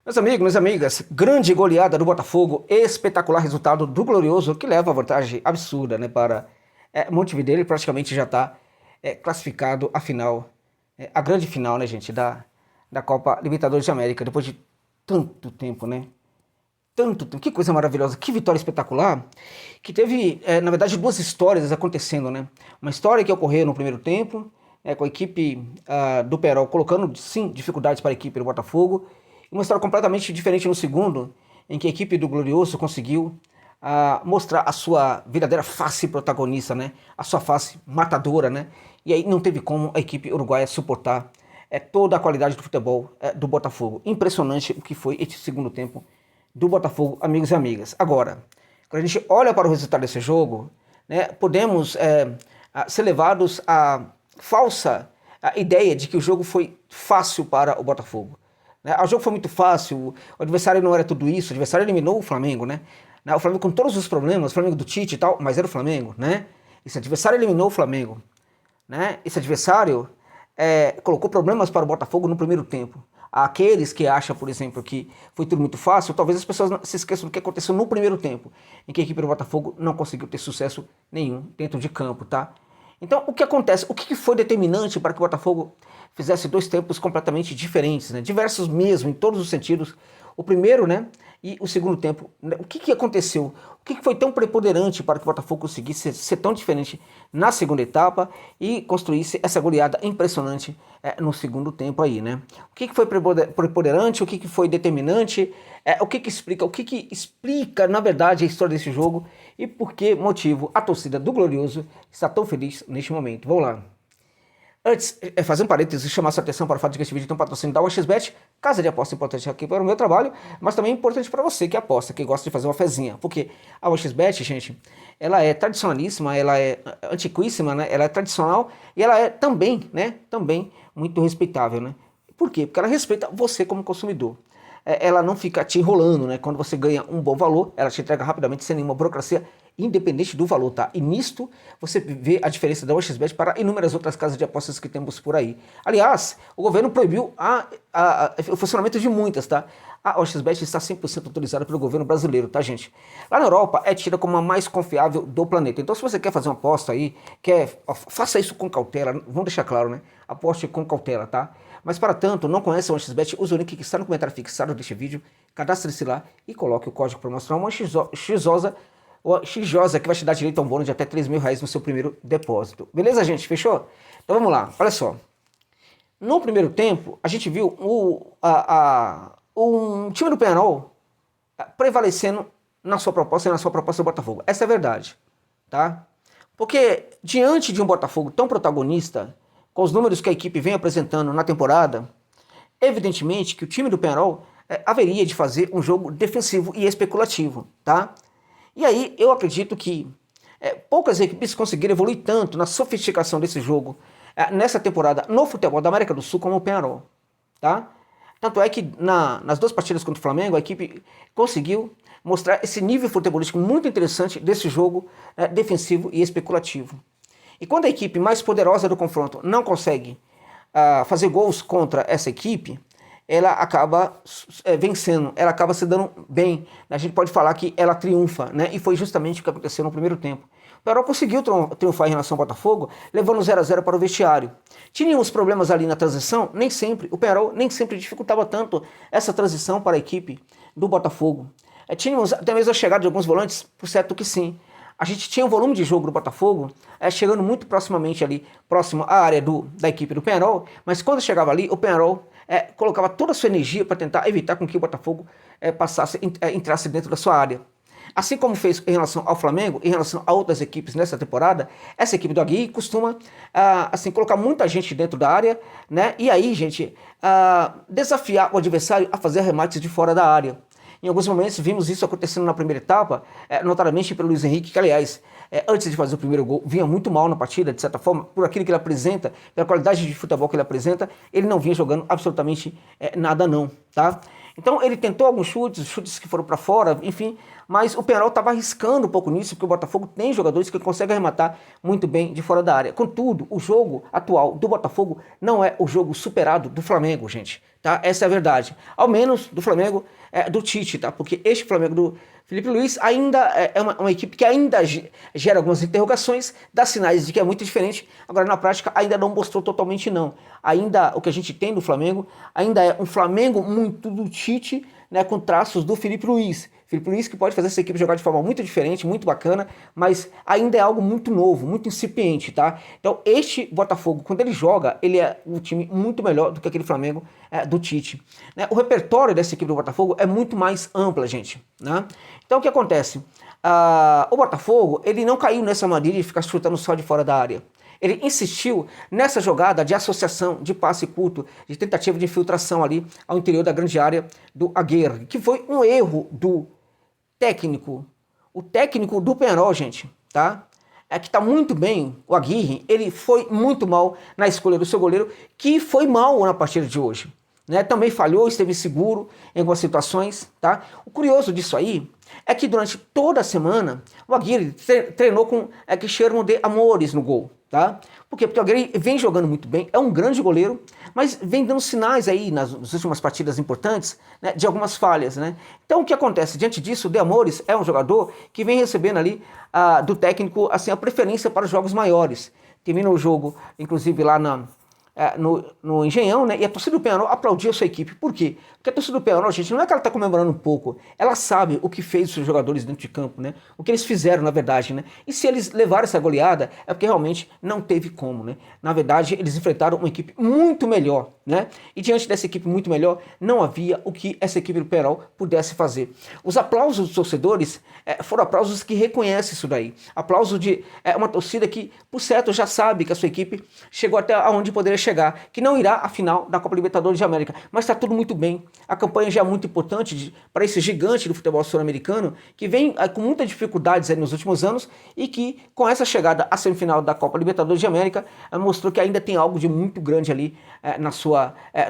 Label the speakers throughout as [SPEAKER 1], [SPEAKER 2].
[SPEAKER 1] Meus amigos, minhas amigas, grande goleada do Botafogo, espetacular resultado do Glorioso, que leva a vantagem absurda, né, para Montevideo. Ele praticamente já está classificado à final, a grande final, né, gente, da Copa Libertadores de América, depois de tanto tempo, né? Tanto tempo, que coisa maravilhosa, que vitória espetacular, que teve, na verdade, duas histórias acontecendo, né? Uma história que ocorreu no primeiro tempo, com a equipe do Perol colocando, sim, dificuldades para a equipe do Botafogo, e uma história completamente diferente no segundo, em que a equipe do Glorioso conseguiu mostrar a sua verdadeira face protagonista, né? A sua face matadora, né? E aí não teve como a equipe uruguaia suportar toda a qualidade do futebol do Botafogo. Impressionante o que foi esse segundo tempo do Botafogo, amigos e amigas. Agora, quando a gente olha para o resultado desse jogo, né, podemos ser levados à falsa ideia de que o jogo foi fácil para o Botafogo. Né? O jogo foi muito fácil, o adversário não era tudo isso, o adversário eliminou o Flamengo, né? O Flamengo com todos os problemas, o Flamengo do Tite e tal, mas era o Flamengo, né? Esse adversário eliminou o Flamengo, né? Esse adversário colocou problemas para o Botafogo no primeiro tempo. Aqueles que acham, por exemplo, que foi tudo muito fácil, talvez as pessoas se esqueçam do que aconteceu no primeiro tempo, em que a equipe do Botafogo não conseguiu ter sucesso nenhum dentro de campo, tá? Então, o que acontece? O que foi determinante para que o Botafogo fizesse dois tempos completamente diferentes, né? Diversos mesmo, em todos os sentidos. O primeiro, né? E o segundo tempo. O que aconteceu? O que foi tão preponderante para que o Botafogo conseguisse ser tão diferente na segunda etapa e construísse essa goleada impressionante no segundo tempo aí, né? O que foi preponderante? O que foi determinante? O que explica, na verdade, a história desse jogo e por que motivo a torcida do Glorioso está tão feliz neste momento? Vamos lá. Antes, fazer um parênteses e chamar sua atenção para o fato de que este vídeo tem um patrocínio da OXBet, casa de aposta importante aqui para o meu trabalho, mas também importante para você que aposta, que gosta de fazer uma fezinha. Porque a OXBet, gente, ela é tradicionalíssima, ela é antiquíssima, né? Ela é tradicional e ela é também, né? Também muito respeitável, né? Por quê? Porque ela respeita você como consumidor. Ela não fica te enrolando, né? Quando você ganha um bom valor, ela te entrega rapidamente, sem nenhuma burocracia, independente do valor, tá? E nisto você vê a diferença da OXBet para inúmeras outras casas de apostas que temos por aí. Aliás, o governo proibiu o funcionamento de muitas, tá? A OXBet está 100% autorizada pelo governo brasileiro, tá, gente? Lá na Europa é tida como a mais confiável do planeta. Então, se você quer fazer uma aposta aí, faça isso com cautela, vamos deixar claro, né? Aposte com cautela, tá? Mas para tanto, não conhece o OneXBet, use o link que está no comentário fixado deste vídeo, cadastre-se lá e coloque o código promocional XJOSA, que vai te dar direito a um bônus de até R$ 3.000 no seu primeiro depósito. Beleza, gente? Fechou? Então vamos lá, olha só. No primeiro tempo, a gente viu um time do Penharol prevalecendo na sua proposta e na sua proposta do Botafogo. Essa é a verdade, tá? Porque diante de um Botafogo tão protagonista, com os números que a equipe vem apresentando na temporada, evidentemente que o time do Penharol haveria de fazer um jogo defensivo e especulativo, tá? E aí eu acredito que poucas equipes conseguiram evoluir tanto na sofisticação desse jogo nessa temporada no futebol da América do Sul como o Penharol, tá? Tanto é que nas duas partidas contra o Flamengo, a equipe conseguiu mostrar esse nível futebolístico muito interessante desse jogo defensivo e especulativo. E quando a equipe mais poderosa do confronto não consegue fazer gols contra essa equipe, ela acaba vencendo, ela acaba se dando bem. A gente pode falar que ela triunfa, né? E foi justamente o que aconteceu no primeiro tempo. O Penharol conseguiu triunfar em relação ao Botafogo, levando 0-0 para o vestiário. Tínhamos problemas ali na transição? Nem sempre. O Penharol nem sempre dificultava tanto essa transição para a equipe do Botafogo. Tínhamos até mesmo a chegada de alguns volantes, por certo que sim. A gente tinha um volume de jogo do Botafogo chegando muito proximamente ali, próximo à área da equipe do Penharol, mas quando chegava ali, o Penharol colocava toda a sua energia para tentar evitar com que o Botafogo entrasse dentro da sua área. Assim como fez em relação ao Flamengo, em relação a outras equipes nessa temporada, essa equipe do Agui costuma colocar muita gente dentro da área, né? E aí, gente, desafiar o adversário a fazer arremates de fora da área. Em alguns momentos vimos isso acontecendo na primeira etapa, notadamente pelo Luiz Henrique, que aliás, antes de fazer o primeiro gol, vinha muito mal na partida, de certa forma, por aquilo que ele apresenta, pela qualidade de futebol que ele apresenta, ele não vinha jogando absolutamente nada não, tá? Então ele tentou alguns chutes que foram para fora, enfim, mas o Penharol estava arriscando um pouco nisso, porque o Botafogo tem jogadores que conseguem arrematar muito bem de fora da área. Contudo, o jogo atual do Botafogo não é o jogo superado do Flamengo, gente, tá? Essa é a verdade. Ao menos do Flamengo, do Tite, tá? Porque este Flamengo do Felipe Luiz ainda é uma equipe que ainda gera algumas interrogações, dá sinais de que é muito diferente, agora na prática ainda não mostrou totalmente não. Ainda o que a gente tem do Flamengo, ainda é um Flamengo muito do Tite, né, com traços do Felipe Luiz. Felipe Luiz que pode fazer essa equipe jogar de forma muito diferente, muito bacana, mas ainda é algo muito novo, muito incipiente, tá? Então este Botafogo, quando ele joga, ele é um time muito melhor do que aquele Flamengo do Tite. Né? O repertório dessa equipe do Botafogo é muito mais ampla, gente, né? Então o que acontece? O Botafogo, ele não caiu nessa armadilha de ficar chutando só de fora da área. Ele insistiu nessa jogada de associação, de passe curto, de tentativa de infiltração ali ao interior da grande área do Aguirre, que foi um erro do técnico. O técnico do Penharol, gente, tá? É que tá muito bem, o Aguirre, ele foi muito mal na escolha do seu goleiro, que foi mal na partida de hoje. Né? Também falhou, esteve seguro em algumas situações, tá? O curioso disso aí é que durante toda a semana o Aguirre treinou com Guilherme de Amores no gol, tá? Por quê? Porque o Aguirre vem jogando muito bem, é um grande goleiro, mas vem dando sinais aí nas últimas partidas importantes, né, de algumas falhas, né? Então o que acontece? Diante disso, o De Amores é um jogador que vem recebendo ali do técnico assim, a preferência para os jogos maiores. Termina o jogo, inclusive lá no Engenhão, né? E a torcida do Penharol aplaudiu a sua equipe. Por quê? Porque a torcida do Penharol, gente, não é que ela está comemorando um pouco, ela sabe o que fez os seus jogadores dentro de campo, né? O que eles fizeram, na verdade, né? E se eles levaram essa goleada, é porque realmente não teve como, né? Na verdade, eles enfrentaram uma equipe muito melhor, né? E diante dessa equipe muito melhor, não havia o que essa equipe do Penharol pudesse fazer. Os aplausos dos torcedores foram aplausos que reconhecem isso daí. Aplauso de uma torcida que, por certo, já sabe que a sua equipe chegou até onde poderia chegar, que não irá à final da Copa Libertadores de América, mas está tudo muito bem. A campanha já é muito importante para esse gigante do futebol sul-americano, que vem com muitas dificuldades nos últimos anos e que, com essa chegada à semifinal da Copa Libertadores de América, mostrou que ainda tem algo de muito grande ali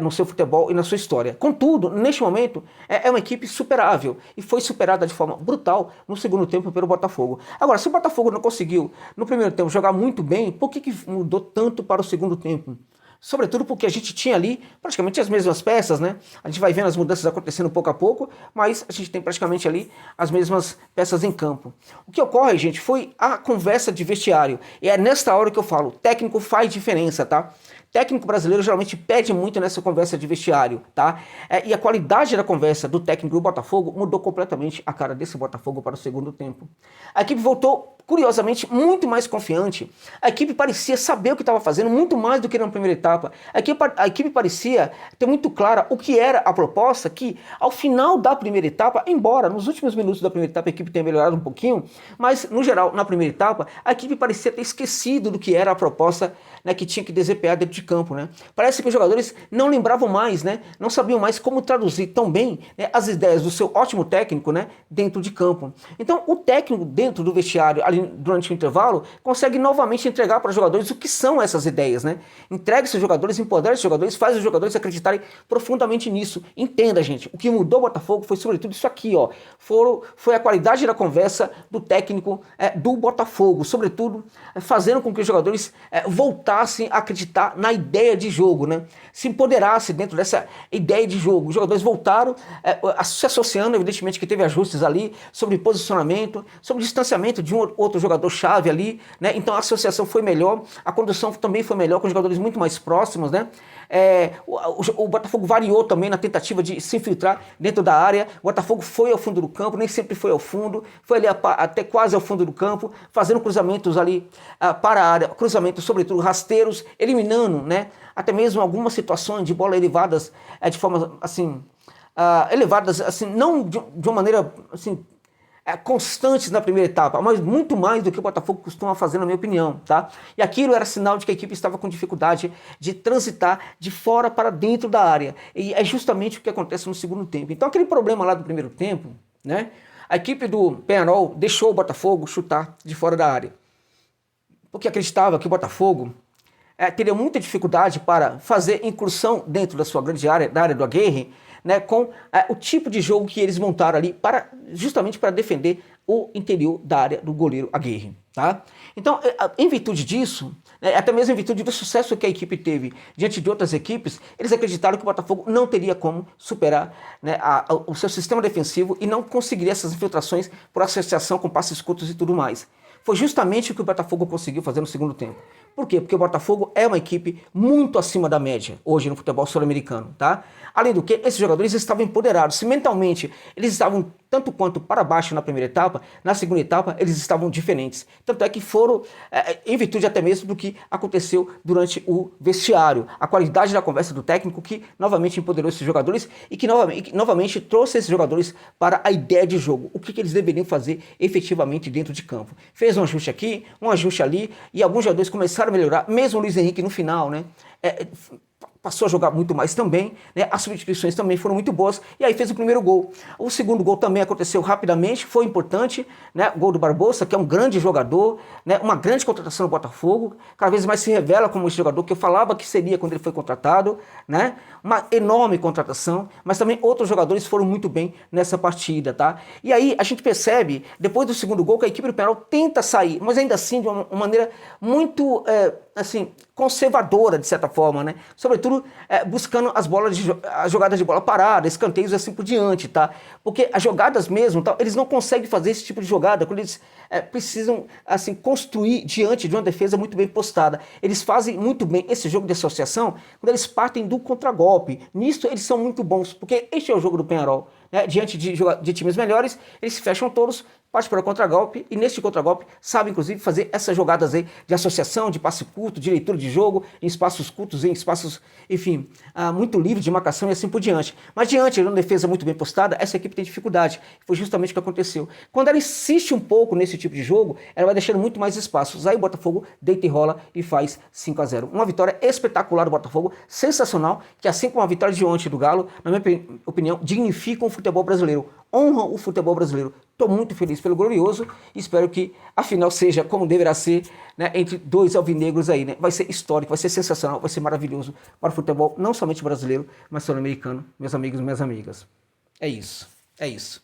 [SPEAKER 1] no seu futebol e na sua história. Contudo, neste momento, é uma equipe superável e foi superada de forma brutal no segundo tempo pelo Botafogo. Agora, se o Botafogo não conseguiu, no primeiro tempo, jogar muito bem, por que mudou tanto para o segundo tempo? Sobretudo porque a gente tinha ali praticamente as mesmas peças, né? A gente vai vendo as mudanças acontecendo pouco a pouco, mas a gente tem praticamente ali as mesmas peças em campo. O que ocorre, gente, foi a conversa de vestiário. E é nesta hora que eu falo, técnico faz diferença, tá? Técnico brasileiro geralmente pede muito nessa conversa de vestiário, tá? E a qualidade da conversa do técnico do Botafogo mudou completamente a cara desse Botafogo para o segundo tempo. A equipe voltou, curiosamente, muito mais confiante. A equipe parecia saber o que estava fazendo, muito mais do que na primeira etapa. A equipe parecia ter muito clara o que era a proposta, que ao final da primeira etapa, embora nos últimos minutos da primeira etapa a equipe tenha melhorado um pouquinho, mas no geral, na primeira etapa, a equipe parecia ter esquecido do que era a proposta, né, que tinha que desempenhar dentro de campo, né? Parece que os jogadores não lembravam mais, né? Não sabiam mais como traduzir tão bem, né, as ideias do seu ótimo técnico, né, dentro de campo. Então, o técnico dentro do vestiário, ali durante o intervalo, consegue novamente entregar para os jogadores o que são essas ideias, né? Entrega esses jogadores, empodera esses jogadores, faz os jogadores acreditarem profundamente nisso. Entenda, gente, o que mudou o Botafogo foi sobretudo isso aqui, ó. Foi a qualidade da conversa do técnico do Botafogo, sobretudo fazendo com que os jogadores voltassem a acreditar na ideia de jogo, né? Se empoderasse dentro dessa ideia de jogo. Os jogadores voltaram se associando, evidentemente que teve ajustes ali sobre posicionamento, sobre distanciamento de um outro jogador-chave ali, né? Então a associação foi melhor, a condução também foi melhor, com os jogadores muito mais próximos, né? O Botafogo variou também na tentativa de se infiltrar dentro da área. O Botafogo foi ao fundo do campo, nem sempre foi ao fundo, foi ali até quase ao fundo do campo, fazendo cruzamentos ali para a área, cruzamentos sobretudo rasteiros, eliminando, né, até mesmo algumas situações de bola elevadas de forma assim, elevadas assim, não de uma maneira assim, constantes na primeira etapa, mas muito mais do que o Botafogo costuma fazer, na minha opinião, tá? E aquilo era sinal de que a equipe estava com dificuldade de transitar de fora para dentro da área. E é justamente o que acontece no segundo tempo. Então aquele problema lá do primeiro tempo, né? A equipe do Penharol deixou o Botafogo chutar de fora da área, porque acreditava que o Botafogo teria muita dificuldade para fazer incursão dentro da sua grande área, da área do Aguirre, né, com o tipo de jogo que eles montaram ali, justamente para defender o interior da área do goleiro Aguirre. Tá? Então, em virtude disso, até mesmo em virtude do sucesso que a equipe teve diante de outras equipes, eles acreditaram que o Botafogo não teria como superar, né, o seu sistema defensivo e não conseguiria essas infiltrações por associação com passes curtos e tudo mais. Foi justamente o que o Botafogo conseguiu fazer no segundo tempo. Por quê? Porque o Botafogo é uma equipe muito acima da média hoje no futebol sul-americano, tá? Além do que, esses jogadores estavam empoderados. Se mentalmente eles estavam tanto quanto para baixo na primeira etapa, na segunda etapa eles estavam diferentes. Tanto é que foram, em virtude até mesmo do que aconteceu durante o vestiário. A qualidade da conversa do técnico que novamente empoderou esses jogadores e que novamente trouxe esses jogadores para a ideia de jogo. O que eles deveriam fazer efetivamente dentro de campo. Fez um ajuste aqui, um ajuste ali e alguns jogadores começaram a melhorar. Mesmo o Luiz Henrique no final, né? Passou a jogar muito mais também, né? As substituições também foram muito boas, e aí fez o primeiro gol. O segundo gol também aconteceu rapidamente, foi importante, né? O gol do Barbosa, que é um grande jogador, né? Uma grande contratação do Botafogo, cada vez mais se revela como esse jogador que eu falava que seria quando ele foi contratado, né? Uma enorme contratação, mas também outros jogadores foram muito bem nessa partida, tá? E aí a gente percebe, depois do segundo gol, que a equipe do Penharol tenta sair, mas ainda assim de uma maneira muito, assim, conservadora, de certa forma, né? Sobretudo buscando as jogadas de bola parada, escanteios e assim por diante, tá? Porque as jogadas mesmo, tá, eles não conseguem fazer esse tipo de jogada quando eles precisam, assim, construir diante de uma defesa muito bem postada. Eles fazem muito bem esse jogo de associação quando eles partem do contragolpe. Nisso eles são muito bons, porque este é o jogo do Penharol. Né? Diante de times melhores, eles se fecham todos, partem para o contragolpe e neste contragolpe sabe inclusive fazer essas jogadas aí de associação, de passe curto, de leitura de jogo, em espaços curtos, em espaços, enfim, muito livres de marcação e assim por diante. Mas diante de uma defesa muito bem postada, essa equipe tem dificuldade. Foi justamente o que aconteceu. Quando ela insiste um pouco nesse tipo de jogo, ela vai deixando muito mais espaços. Aí o Botafogo deita e rola e faz 5-0. Uma vitória espetacular do Botafogo, sensacional, que assim como a vitória de ontem do Galo, na minha opinião, dignificam o futebol brasileiro, honram o futebol brasileiro. Estou muito feliz pelo Glorioso e espero que a final seja como deverá ser, né, entre dois alvinegros aí, né? Vai ser histórico, vai ser sensacional, vai ser maravilhoso para o futebol, não somente brasileiro, mas sul-americano, meus amigos e minhas amigas. É isso, é isso.